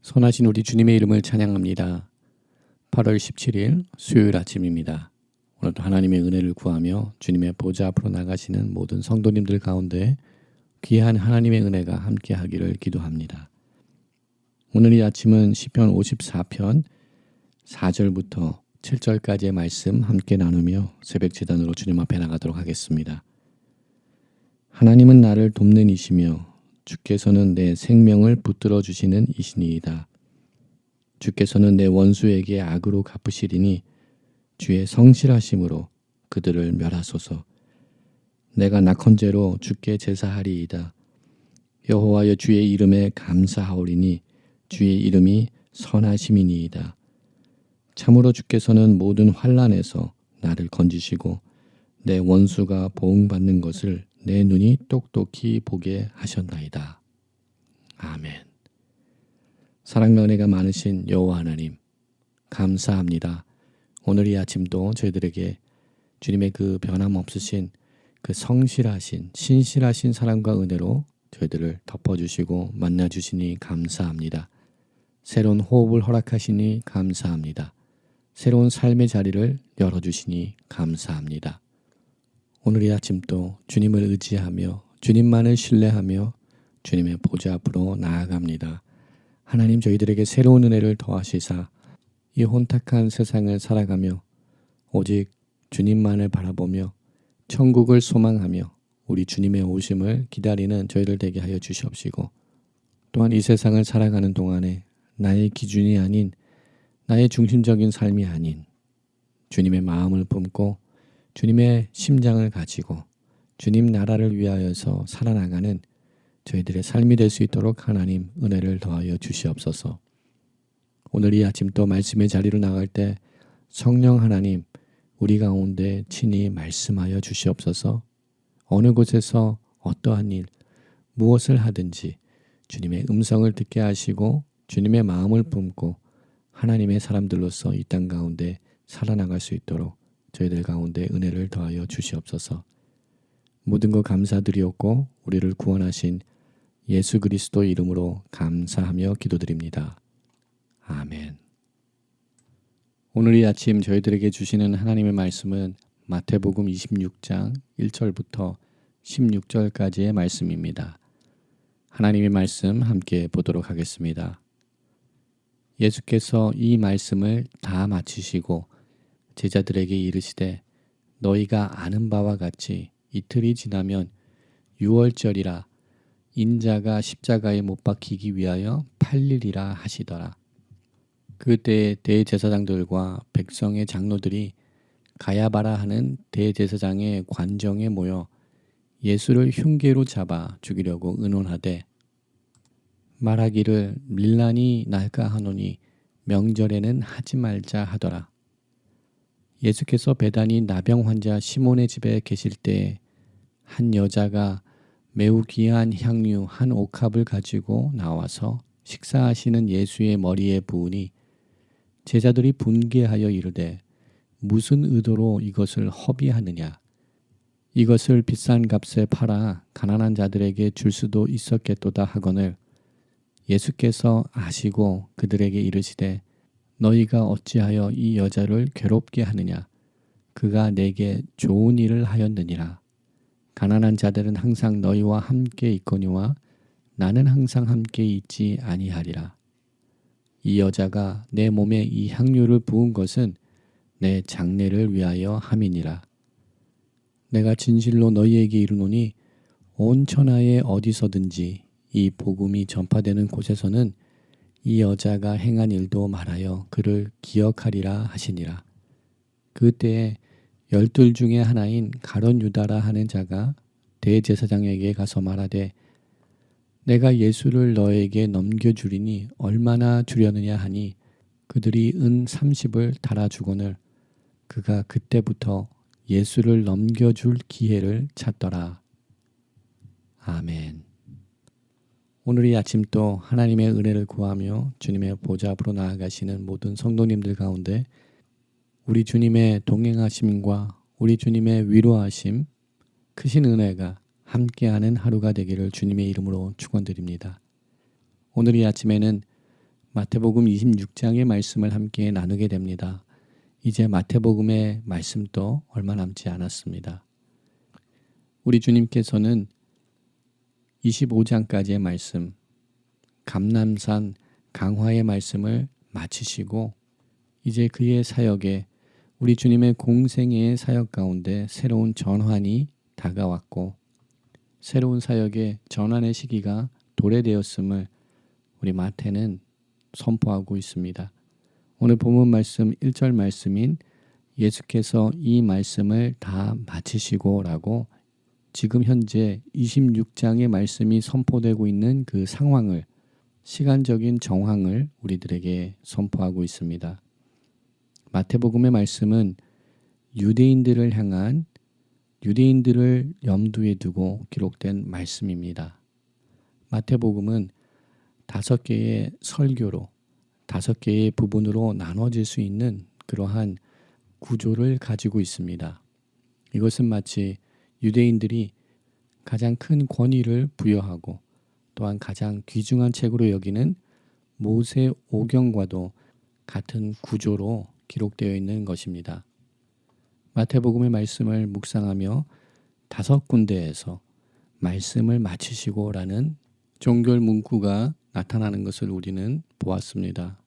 선하신 우리 주님의 이름을 찬양합니다. 8월 17일 수요일 아침입니다. 오늘도 하나님의 은혜를 구하며 주님의 보좌 앞으로 나가시는 모든 성도님들 가운데 귀한 하나님의 은혜가 함께하기를 기도합니다. 오늘 이 아침은 시편 54편 4절부터 7절까지의 말씀 함께 나누며 새벽 제단으로 주님 앞에 나가도록 하겠습니다. 하나님은 나를 돕는 이시며 주께서는 내 생명을 붙들어 주시는 이시니이다. 주께서는 내 원수에게 악으로 갚으시리니 주의 성실하심으로 그들을 멸하소서. 내가 낙헌제로 주께 제사하리이다. 여호와여 주의 이름에 감사하오리니 주의 이름이 선하심이니이다. 참으로 주께서는 모든 환난에서 나를 건지시고 내 원수가 보응받는 것을 내 눈이 똑똑히 보게 하셨나이다. 아멘. 사랑과 은혜가 많으신 여호와 하나님, 감사합니다. 오늘 이 아침도 저희들에게 주님의 그 변함없으신 그 성실하신 신실하신 사랑과 은혜로 저희들을 덮어주시고 만나주시니 감사합니다. 새로운 호흡을 허락하시니 감사합니다. 새로운 삶의 자리를 열어주시니 감사합니다. 오늘 이 아침도 주님을 의지하며 주님만을 신뢰하며 주님의 보좌 앞으로 나아갑니다. 하나님 저희들에게 새로운 은혜를 더하시사 이 혼탁한 세상을 살아가며 오직 주님만을 바라보며 천국을 소망하며 우리 주님의 오심을 기다리는 저희들 되게 하여 주시옵시고 또한 이 세상을 살아가는 동안에 나의 기준이 아닌 나의 중심적인 삶이 아닌 주님의 마음을 품고 주님의 심장을 가지고 주님 나라를 위하여서 살아나가는 저희들의 삶이 될 수 있도록 하나님 은혜를 더하여 주시옵소서. 오늘 이 아침 또 말씀의 자리로 나갈 때 성령 하나님 우리 가운데 친히 말씀하여 주시옵소서. 어느 곳에서 어떠한 일 무엇을 하든지 주님의 음성을 듣게 하시고 주님의 마음을 품고 하나님의 사람들로서 이 땅 가운데 살아나갈 수 있도록 저희들 가운데 은혜를 더하여 주시옵소서. 모든 것 감사드리옵고 우리를 구원하신 예수 그리스도 이름으로 감사하며 기도드립니다. 아멘. 오늘 이 아침 저희들에게 주시는 하나님의 말씀은 마태복음 26장 1절부터 16절까지의 말씀입니다. 하나님의 말씀 함께 보도록 하겠습니다. 예수께서 이 말씀을 다 마치시고 제자들에게 이르시되 너희가 아는 바와 같이 이틀이 지나면 유월절이라 인자가 십자가에 못 박히기 위하여 팔리리라 하시더라. 그때에 대제사장들과 백성의 장로들이 가야바라 하는 대제사장의 관정에 모여 예수를 흉계로 잡아 죽이려고 의논하되 말하기를 밀란이 날까 하노니 명절에는 하지 말자 하더라. 예수께서 베다니 나병 환자 시몬의 집에 계실 때에 한 여자가 매우 귀한 향유 한 옥합을 가지고 나와서 식사하시는 예수의 머리에 부으니 제자들이 분개하여 이르되 무슨 의도로 이것을 허비하느냐. 이것을 비싼 값에 팔아 가난한 자들에게 줄 수도 있었겠도다 하거늘 예수께서 아시고 그들에게 이르시되 너희가 어찌하여 이 여자를 괴롭게 하느냐. 그가 내게 좋은 일을 하였느니라. 가난한 자들은 항상 너희와 함께 있거니와 나는 항상 함께 있지 아니하리라. 이 여자가 내 몸에 이 향유를 부은 것은 내 장례를 위하여 함이니라. 내가 진실로 너희에게 이르노니 온 천하에 어디서든지 이 복음이 전파되는 곳에서는 이 여자가 행한 일도 말하여 그를 기억하리라 하시니라. 그때에 12 중에 하나인 가룟 유다라 하는 자가 대제사장에게 가서 말하되 내가 예수를 너에게 넘겨주리니 얼마나 주려느냐 하니 그들이 은 30을 달아주거늘 그가 그때부터 예수를 넘겨줄 기회를 찾더라. 아멘. 오늘 이 아침 또 하나님의 은혜를 구하며 주님의 보좌 앞으로 나아가시는 모든 성도님들 가운데 우리 주님의 동행하심과 우리 주님의 위로하심, 크신 은혜가 함께하는 하루가 되기를 주님의 이름으로 축원드립니다. 오늘 이 아침에는 마태복음 26장의 말씀을 함께 나누게 됩니다. 이제 마태복음의 말씀도 얼마 남지 않았습니다. 우리 주님께서는 25장까지의 말씀, 감람산 강화의 말씀을 마치시고 이제 그의 사역에 우리 주님의 공생애의 사역 가운데 새로운 전환이 다가왔고 새로운 사역의 전환의 시기가 도래되었음을 우리 마태는 선포하고 있습니다. 오늘 본문 말씀 1절 말씀인 예수께서 이 말씀을 다 마치시고 라고 지금 현재 26장의 말씀이 선포되고 있는 그 상황을 시간적인 정황을 우리들에게 선포하고 있습니다. 마태복음의 말씀은 유대인들을 향한 유대인들을 염두에 두고 기록된 말씀입니다. 마태복음은 5개의 설교로 5개의 부분으로 나눠질 수 있는 그러한 구조를 가지고 있습니다. 이것은 마치 유대인들이 가장 큰 권위를 부여하고 또한 가장 귀중한 책으로 여기는 모세 오경과도 같은 구조로 기록되어 있는 것입니다. 마태복음의 말씀을 묵상하며 5군데에서 말씀을 마치시고라는 종결 문구가 나타나는 것을 우리는 보았습니다.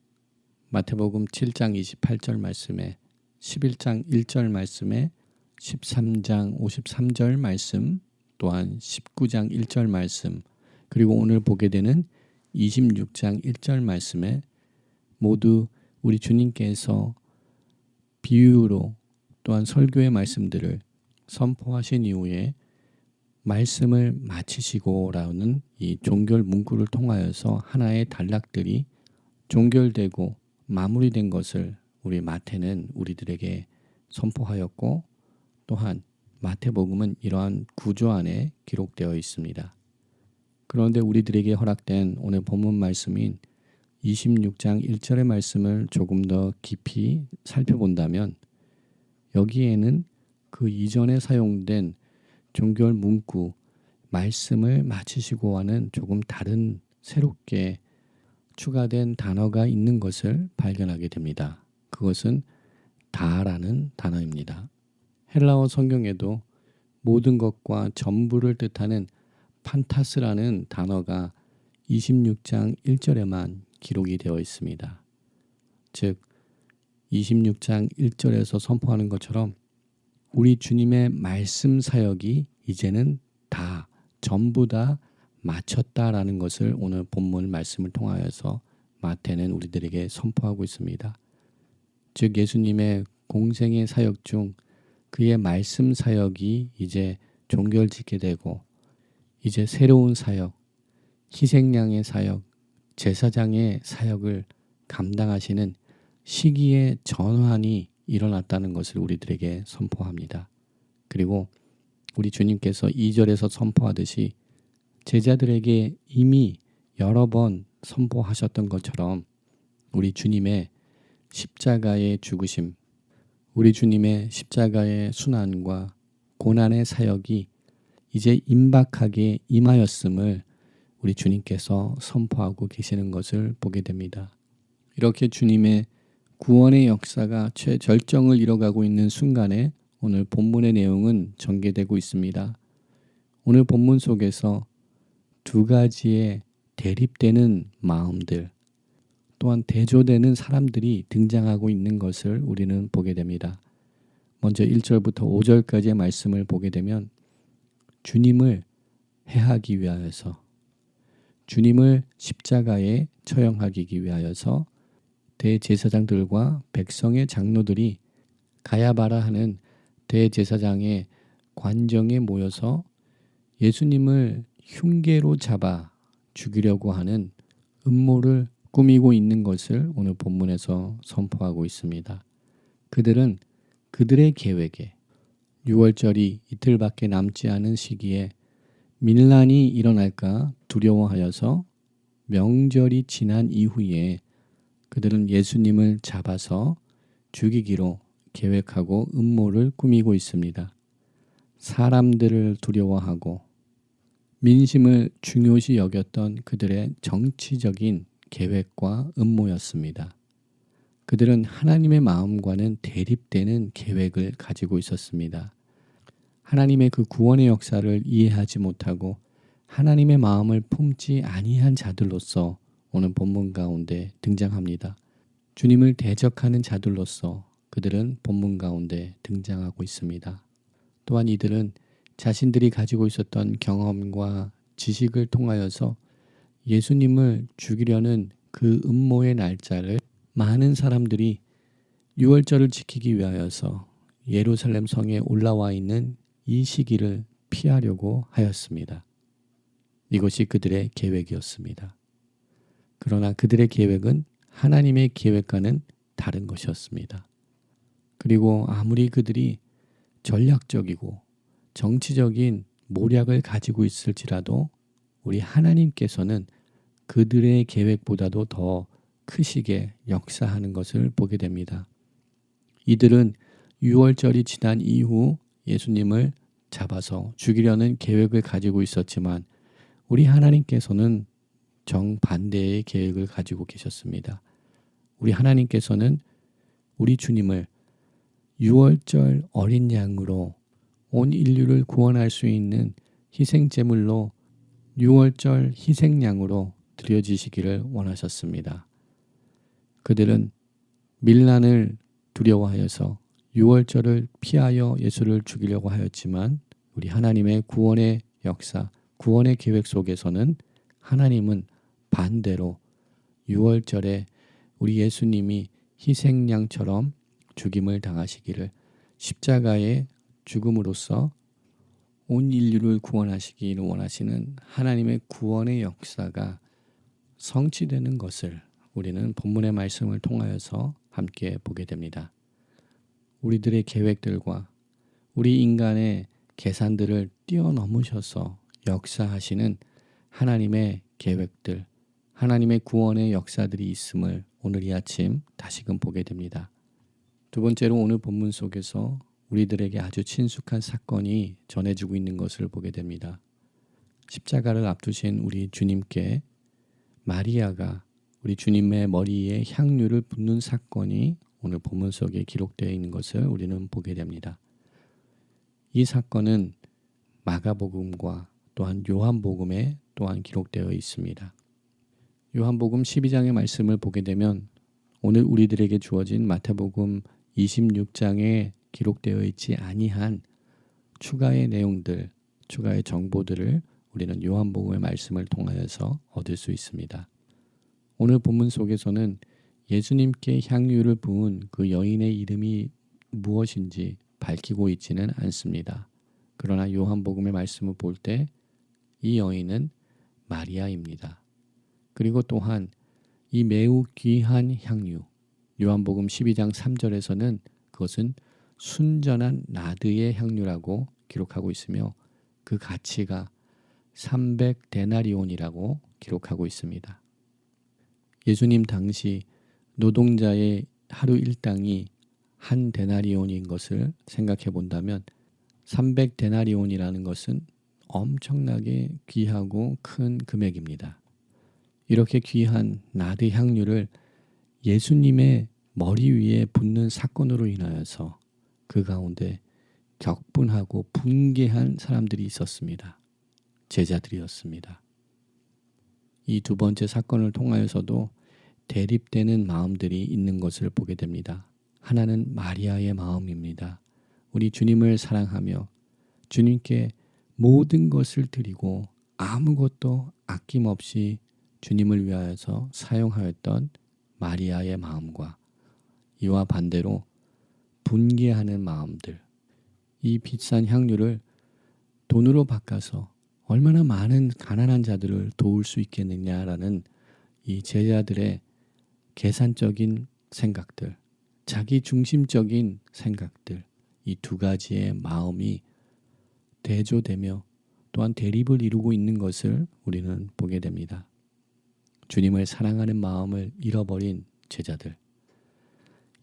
마태복음 7장 28절 말씀에 11장 1절 말씀에 13장 53절 말씀 또한 19장 1절 말씀 그리고 오늘 보게 되는 26장 1절 말씀에 모두 우리 주님께서 비유로 또한 설교의 말씀들을 선포하신 이후에 말씀을 마치시고라는 이 종결 문구를 통하여서 하나의 단락들이 종결되고 마무리된 것을 우리 마태는 우리들에게 선포하였고 또한 마태복음은 이러한 구조 안에 기록되어 있습니다. 그런데 우리들에게 허락된 오늘 본문 말씀인 26장 1절의 말씀을 조금 더 깊이 살펴본다면 여기에는 그 이전에 사용된 종결 문구 말씀을 마치시고와는 조금 다른 새롭게 추가된 단어가 있는 것을 발견하게 됩니다. 그것은 다라는 단어입니다. 헬라어 성경에도 모든 것과 전부를 뜻하는 판타스라는 단어가 26장 1절에만 기록이 되어 있습니다. 즉 26장 1절에서 선포하는 것처럼 우리 주님의 말씀 사역이 이제는 다 전부 다 마쳤다라는 것을 오늘 본문 말씀을 통하여서 마태는 우리들에게 선포하고 있습니다. 즉 예수님의 공생의 사역 중 그의 말씀 사역이 이제 종결짓게 되고 이제 새로운 사역, 희생양의 사역, 제사장의 사역을 감당하시는 시기의 전환이 일어났다는 것을 우리들에게 선포합니다. 그리고 우리 주님께서 2절에서 선포하듯이 제자들에게 이미 여러 번 선포하셨던 것처럼 우리 주님의 십자가의 죽으심, 우리 주님의 십자가의 순환과 고난의 사역이 이제 임박하게 임하였음을 우리 주님께서 선포하고 계시는 것을 보게 됩니다. 이렇게 주님의 구원의 역사가 최절정을 이뤄가고 있는 순간에 오늘 본문의 내용은 전개되고 있습니다. 오늘 본문 속에서 2가지의 대립되는 마음들 또한 대조되는 사람들이 등장하고 있는 것을 우리는 보게 됩니다. 먼저 1절부터 5절까지의 말씀을 보게 되면 주님을 해하기 위하여서 주님을 십자가에 처형하기 위하여서 대제사장들과 백성의 장로들이 가야바라 하는 대제사장의 관정에 모여서 예수님을 흉계로 잡아 죽이려고 하는 음모를 꾸미고 있는 것을 오늘 본문에서 선포하고 있습니다. 그들은 그들의 계획에 6월절이 이틀밖에 남지 않은 시기에 밀란이 일어날까 두려워하여서 명절이 지난 이후에 그들은 예수님을 잡아서 죽이기로 계획하고 음모를 꾸미고 있습니다. 사람들을 두려워하고 민심을 중요시 여겼던 그들의 정치적인 계획과 음모였습니다. 그들은 하나님의 마음과는 대립되는 계획을 가지고 있었습니다. 하나님의 그 구원의 역사를 이해하지 못하고 하나님의 마음을 품지 아니한 자들로서 오늘 본문 가운데 등장합니다. 주님을 대적하는 자들로서 그들은 본문 가운데 등장하고 있습니다. 또한 이들은 자신들이 가지고 있었던 경험과 지식을 통하여서 예수님을 죽이려는 그 음모의 날짜를 많은 사람들이 유월절을 지키기 위하여서 예루살렘 성에 올라와 있는 이 시기를 피하려고 하였습니다. 이것이 그들의 계획이었습니다. 그러나 그들의 계획은 하나님의 계획과는 다른 것이었습니다. 그리고 아무리 그들이 전략적이고 정치적인 모략을 가지고 있을지라도 우리 하나님께서는 그들의 계획보다도 더 크시게 역사하는 것을 보게 됩니다. 이들은 유월절이 지난 이후 예수님을 잡아서 죽이려는 계획을 가지고 있었지만 우리 하나님께서는 정반대의 계획을 가지고 계셨습니다. 우리 하나님께서는 우리 주님을 유월절 어린 양으로 온 인류를 구원할 수 있는 희생제물로 유월절 희생양으로 드려지시기를 원하셨습니다. 그들은 밀란을 두려워하여서 유월절을 피하여 예수를 죽이려고 하였지만 우리 하나님의 구원의 역사, 구원의 계획 속에서는 하나님은 반대로 유월절에 우리 예수님이 희생양처럼 죽임을 당하시기를 십자가의 죽음으로써 온 인류를 구원하시기를 원하시는 하나님의 구원의 역사가 성취되는 것을 우리는 본문의 말씀을 통하여서 함께 보게 됩니다. 우리들의 계획들과 우리 인간의 계산들을 뛰어넘으셔서 역사하시는 하나님의 계획들, 하나님의 구원의 역사들이 있음을 오늘 이 아침 다시금 보게 됩니다. 두 번째로 오늘 본문 속에서 우리들에게 아주 친숙한 사건이 전해지고 있는 것을 보게 됩니다. 십자가를 앞두신 우리 주님께 마리아가 우리 주님의 머리에 향유를 붓는 사건이 오늘 본문 속에 기록되어 있는 것을 우리는 보게 됩니다. 이 사건은 마가복음과 또한 요한복음에 또한 기록되어 있습니다. 요한복음 12장의 말씀을 보게 되면 오늘 우리들에게 주어진 마태복음 26장에 기록되어 있지 아니한 추가의 내용들, 추가의 정보들을 우리는 요한복음의 말씀을 통하여서 얻을 수 있습니다. 오늘 본문 속에서는 예수님께 향유를 부은 그 여인의 이름이 무엇인지 밝히고 있지는 않습니다. 그러나 요한복음의 말씀을 볼 때 이 여인은 마리아입니다. 그리고 또한 이 매우 귀한 향유, 요한복음 12장 3절에서는 그것은 순전한 나드의 향유라고 기록하고 있으며 그 가치가 300데나리온이라고 기록하고 있습니다. 예수님 당시 노동자의 하루 일당이 한 데나리온인 것을 생각해 본다면 300데나리온이라는 것은 엄청나게 귀하고 큰 금액입니다. 이렇게 귀한 나드 향유를 예수님의 머리 위에 붓는 사건으로 인하여서 그 가운데 격분하고 분개한 사람들이 있었습니다. 제자들이었습니다. 이 두 번째 사건을 통하여서도 대립되는 마음들이 있는 것을 보게 됩니다. 하나는 마리아의 마음입니다. 우리 주님을 사랑하며 주님께 모든 것을 드리고 아무것도 아낌없이 주님을 위하여서 사용하였던 마리아의 마음과 이와 반대로 분개하는 마음들, 이 비싼 향유를 돈으로 바꿔서 얼마나 많은 가난한 자들을 도울 수 있겠느냐라는 이 제자들의 계산적인 생각들, 자기 중심적인 생각들, 이 두 가지의 마음이 대조되며 또한 대립을 이루고 있는 것을 우리는 보게 됩니다. 주님을 사랑하는 마음을 잃어버린 제자들.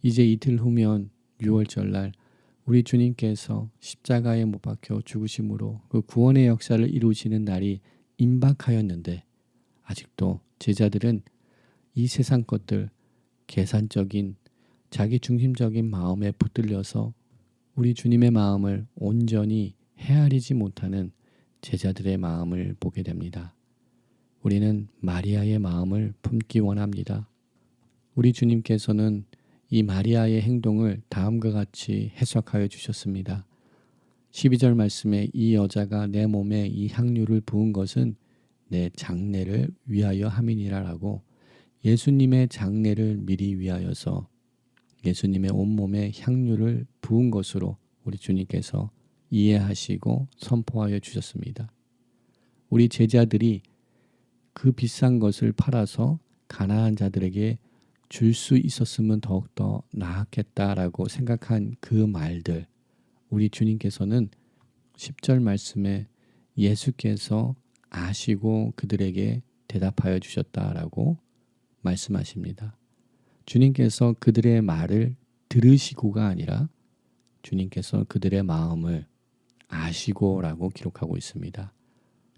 이제 이틀 후면 유월절날 우리 주님께서 십자가에 못 박혀 죽으심으로 그 구원의 역사를 이루시는 날이 임박하였는데 아직도 제자들은 이 세상 것들, 계산적인 자기 중심적인 마음에 붙들려서 우리 주님의 마음을 온전히 헤아리지 못하는 제자들의 마음을 보게 됩니다. 우리는 마리아의 마음을 품기 원합니다. 우리 주님께서는 이 마리아의 행동을 다음과 같이 해석하여 주셨습니다. 12절 말씀에 이 여자가 내 몸에 이 향유를 부은 것은 내 장례를 위하여 함이니라라고 예수님의 장례를 미리 위하여서 예수님의 온몸에 향유를 부은 것으로 우리 주님께서 이해하시고 선포하여 주셨습니다. 우리 제자들이 그 비싼 것을 팔아서 가난한 자들에게 줄 수 있었으면 더욱더 나았겠다라고 생각한 그 말들, 우리 주님께서는 10절 말씀에 예수께서 아시고 그들에게 대답하여 주셨다라고 말씀하십니다. 주님께서 그들의 말을 들으시고가 아니라 주님께서 그들의 마음을 아시고라고 기록하고 있습니다.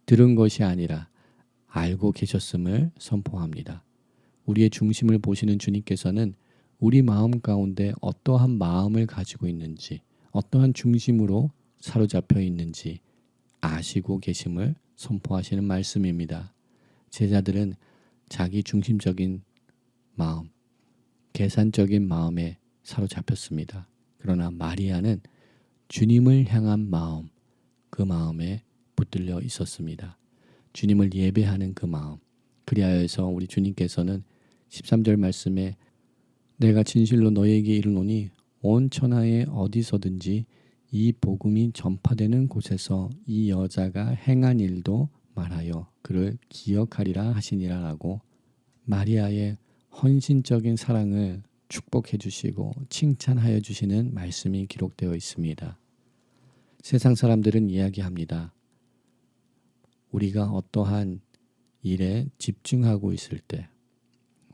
들은 것이 아니라 알고 계셨음을 선포합니다. 우리의 중심을 보시는 주님께서는 우리 마음 가운데 어떠한 마음을 가지고 있는지, 어떠한 중심으로 사로잡혀 있는지 아시고 계심을 선포하시는 말씀입니다. 제자들은 자기 중심적인 마음, 계산적인 마음에 사로잡혔습니다. 그러나 마리아는 주님을 향한 마음, 그 마음에 붙들려 있었습니다. 주님을 예배하는 그 마음. 그리하여서 우리 주님께서는 13절 말씀에 내가 진실로 너희에게 이르노니 온 천하에 어디서든지 이 복음이 전파되는 곳에서 이 여자가 행한 일도 말하여 그를 기억하리라 하시니라라고 마리아의 헌신적인 사랑을 축복해 주시고 칭찬하여 주시는 말씀이 기록되어 있습니다. 세상 사람들은 이야기합니다. 우리가 어떠한 일에 집중하고 있을 때,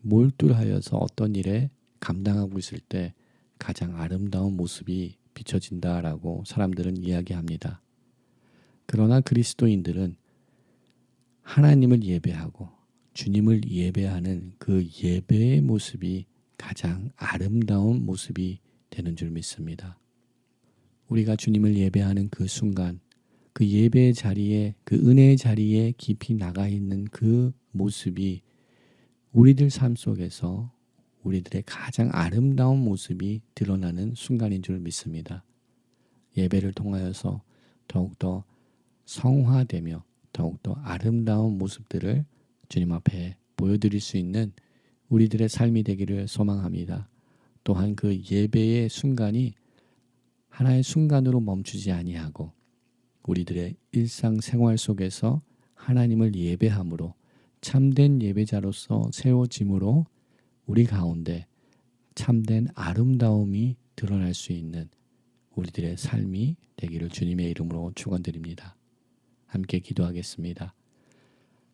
몰두하여서 어떤 일에 감당하고 있을 때 가장 아름다운 모습이 비춰진다라고 사람들은 이야기합니다. 그러나 그리스도인들은 하나님을 예배하고 주님을 예배하는 그 예배의 모습이 가장 아름다운 모습이 되는 줄 믿습니다. 우리가 주님을 예배하는 그 순간, 그 예배의 자리에, 그 은혜의 자리에 깊이 나가 있는 그 모습이 우리들 삶 속에서 우리들의 가장 아름다운 모습이 드러나는 순간인 줄 믿습니다. 예배를 통하여서 더욱더 성화되며 더욱더 아름다운 모습들을 주님 앞에 보여드릴 수 있는 우리들의 삶이 되기를 소망합니다. 또한 그 예배의 순간이 하나의 순간으로 멈추지 아니하고 우리들의 일상생활 속에서 하나님을 예배함으로 참된 예배자로서 세워짐으로 우리 가운데 참된 아름다움이 드러날 수 있는 우리들의 삶이 되기를 주님의 이름으로 축원드립니다. 함께 기도하겠습니다.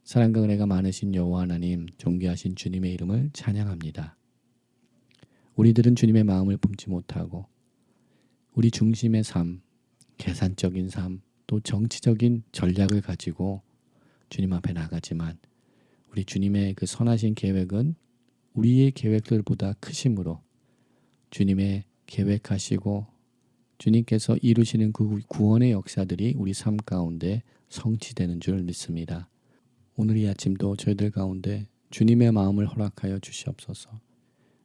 사랑과 은혜가 많으신 여호와 하나님, 존귀하신 주님의 이름을 찬양합니다. 우리들은 주님의 마음을 품지 못하고 우리 중심의 삶, 계산적인 삶, 또 정치적인 전략을 가지고 주님 앞에 나가지만 우리 주님의 그 선하신 계획은 우리의 계획들보다 크심으로 주님의 계획하시고 주님께서 이루시는 그 구원의 역사들이 우리 삶 가운데 성취되는 줄 믿습니다. 오늘 이 아침도 저희들 가운데 주님의 마음을 허락하여 주시옵소서.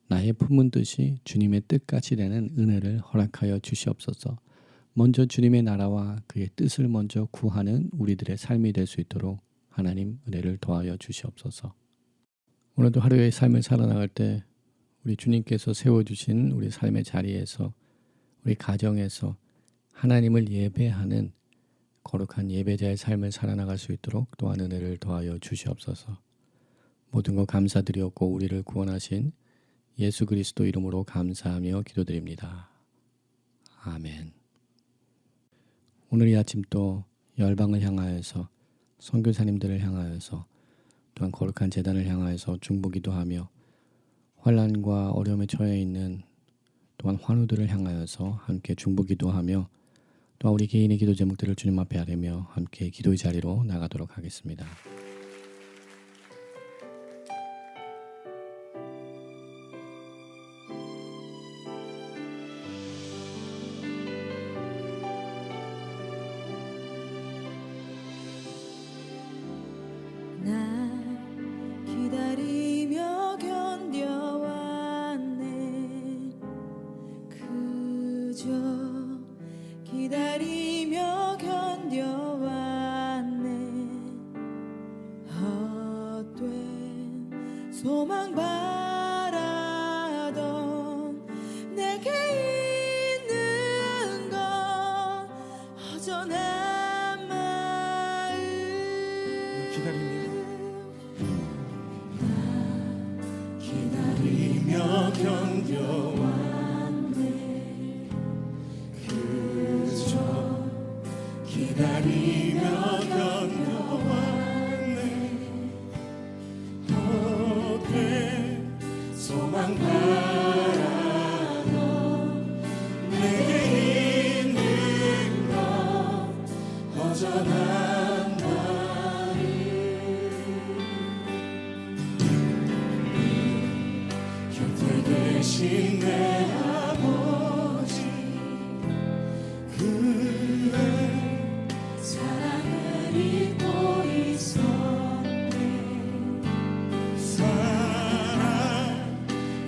나의 품은 뜻이 주님의 뜻같이 되는 은혜를 허락하여 주시옵소서. 먼저 주님의 나라와 그의 뜻을 먼저 구하는 우리들의 삶이 될 수 있도록 하나님 은혜를 더하여 주시옵소서. 오늘도 하루의 삶을 살아나갈 때 우리 주님께서 세워주신 우리 삶의 자리에서 우리 가정에서 하나님을 예배하는 거룩한 예배자의 삶을 살아나갈 수 있도록 또한 은혜를 더하여 주시옵소서. 모든 것 감사드리옵고 우리를 구원하신 예수 그리스도 이름으로 감사하며 기도드립니다. 아멘. 오늘 이 아침 또 열방을 향하여서 선교사님들을 향하여서 또한 거룩한 제단을 향하여서 중보기도하며 환난과 어려움에 처해 있는 또한 환우들을 향하여서 함께 중보기도하며 또한 우리 개인의 기도 제목들을 주님 앞에 아뢰며 함께 기도의 자리로 나가도록 하겠습니다. 소망 바라던 내게 있는 건 허전한 마음. 기다리며 견뎌왔네. 그저 기다리며 견뎌왔네. 헛된 소망 바라던 내게 있는 건 허전한 대신 내 아버지 그의 사랑을 잊고 있었네. 사랑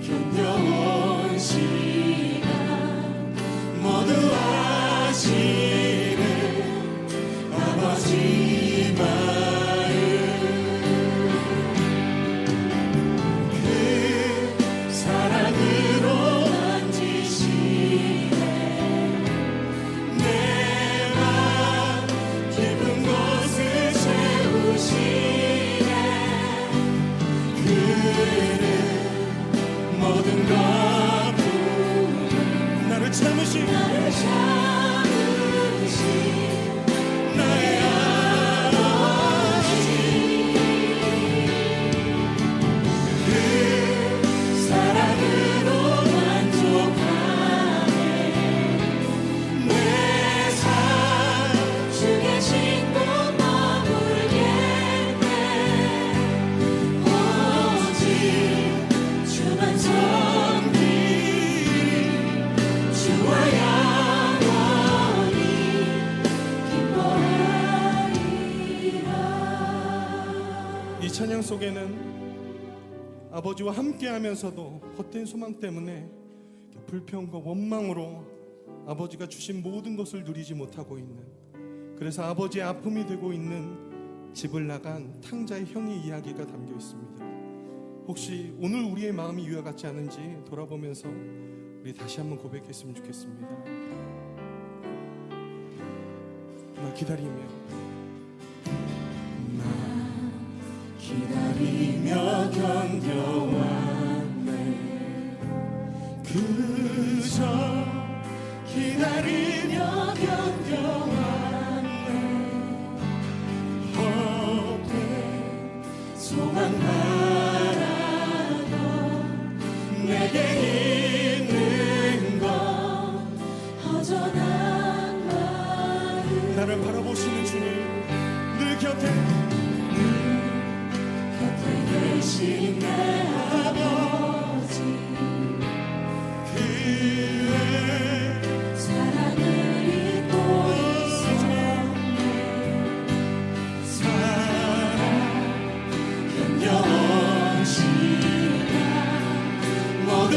견뎌온 시간 모두 아시는 아버지 마음. 사랑으로 만지시네. 내 맘 깊은 곳을 채우시네. 그는 모든 것 부르는 나를 참으신 나의 아버지. 사랑으로 만족하네. 내 삶 주 계신 곳 머물겠네. 오직 주만 섬기리. 주와 영원히 기뻐하리라. 이 찬양 속에는 아버지와 함께하면서도 헛된 소망 때문에 불평과 원망으로 아버지가 주신 모든 것을 누리지 못하고 있는, 그래서 아버지의 아픔이 되고 있는 집을 나간 탕자의 형의 이야기가 담겨 있습니다. 혹시 오늘 우리의 마음이 이와 같지 않은지 돌아보면서 우리 다시 한번 고백했으면 좋겠습니다. 나 기다리며 기다리며 견뎌왔네. 그저 기다리며 견뎌왔네. 헛된 소망 바라던 내게 있는 건 허전한 마음. 나를 바라보시는 주님, 늘 곁에 대신 내 아버지 그의 사랑을 잊고 있었네. 사랑 견뎌온 시간 모두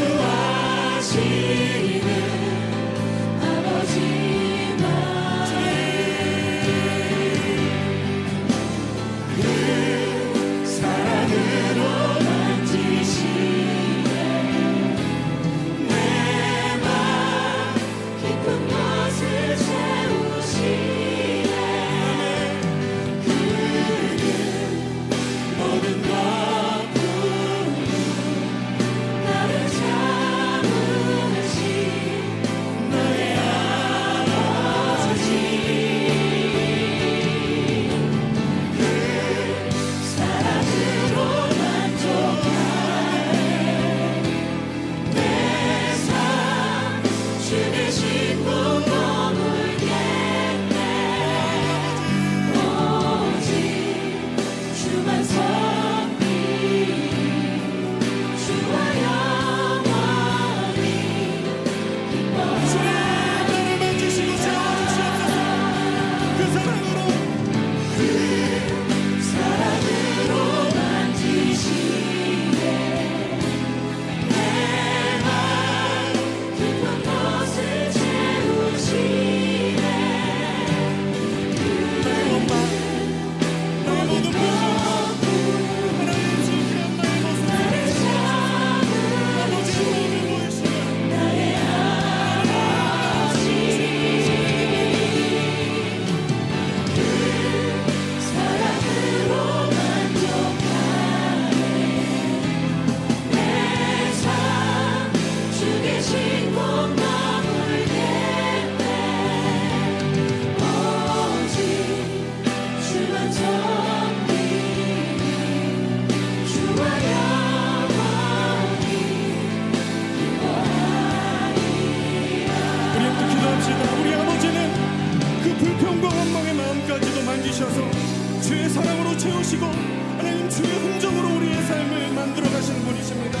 주의 사랑으로 채우시고 하나님 주의 흔적으로 우리의 삶을 만들어 가시는 분이십니다.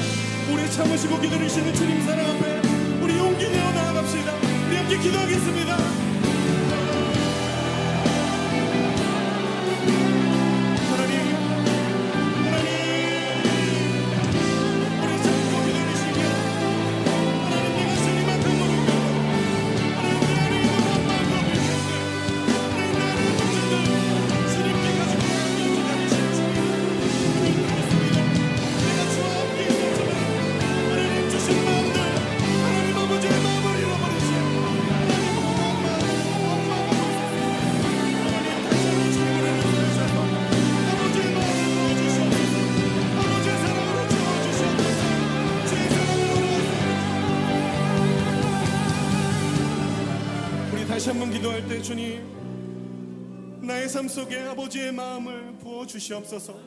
오래 참으시고 기다리시는 주님 사랑 앞에 우리 용기 내어 나아갑시다. 우리 함께 기도하겠습니다. 다시 한번 기도할 때 주님 나의 삶 속에 아버지의 마음을 부어주시옵소서.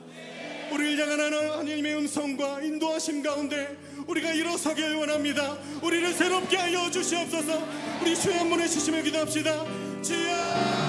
우리를 향한 하나님의 음성과 인도하심 가운데 우리가 일어서길 원합니다. 우리를 새롭게 하여 주시옵소서. 우리 주의 한 분의 시심을 기도합시다. 주여